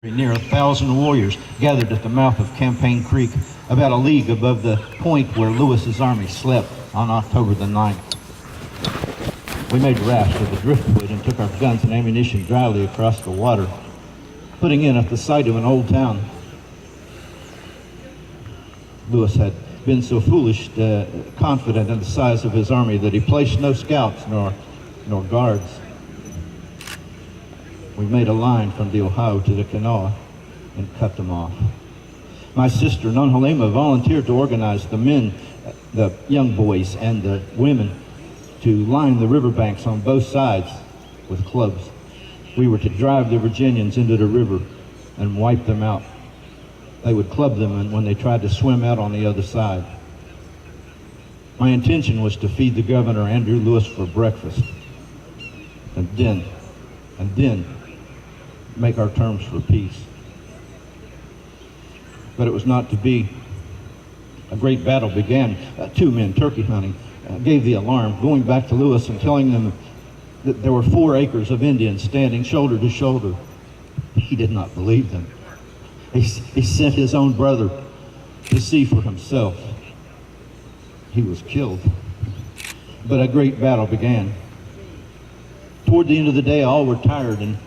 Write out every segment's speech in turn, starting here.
Near 1,000 warriors gathered at the mouth of Campaign Creek, about a league above the point where Lewis's army slept on October the 9th. We made raft of the driftwood and took our guns and ammunition dryly across the water, putting in at the site of an old town. Lewis had been so foolish, confident in the size of his army, that he placed no scouts nor guards. We made a line from the Ohio to the Kanawha and cut them off. My sister, Non-Halema, volunteered to organize the men, the young boys, and the women to line the riverbanks on both sides with clubs. We were to drive the Virginians into the river and wipe them out. They would club them when they tried to swim out on the other side. My intention was to feed the governor, Andrew Lewis, for breakfast, and then make our terms for peace. But it was not to be. A great battle began. Two men, turkey hunting, gave the alarm, going back to Lewis and telling them that there were 4 acres of Indians standing shoulder to shoulder. He did not believe them. He sent his own brother to see for himself. He was killed. But a great battle began. Toward the end of the day, all were tired and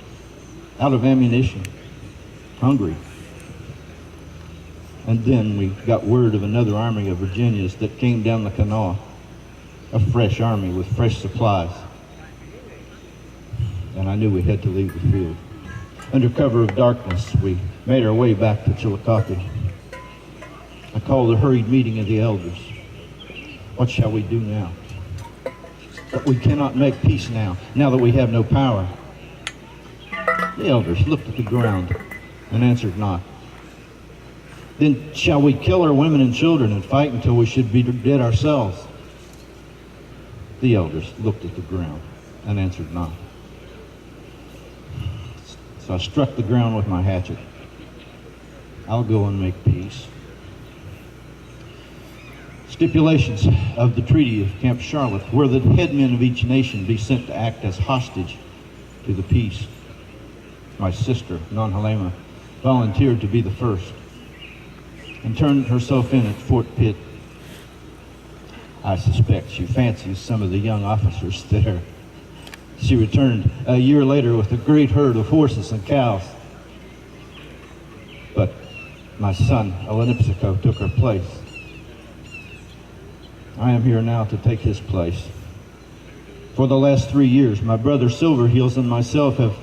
out of ammunition, hungry. And then we got word of another army of Virginians that came down the Kanawha, a fresh army with fresh supplies. And I knew we had to leave the field. Under cover of darkness, we made our way back to Chillicothe. I called a hurried meeting of the elders. What shall we do now? But we cannot make peace now that we have no power. The elders looked at the ground and answered not. Then shall we kill our women and children and fight until we should be dead ourselves? The elders looked at the ground and answered not. So I struck the ground with my hatchet. I'll go and make peace. Stipulations of the Treaty of Camp Charlotte were that headmen of each nation be sent to act as hostage to the peace. My sister, Non-Halema, volunteered to be the first and turned herself in at Fort Pitt. I suspect she fancies some of the young officers there. She returned a year later with a great herd of horses and cows. But my son, Elenipsico, took her place. I am here now to take his place. For the last 3 years, my brother Silverheels and myself have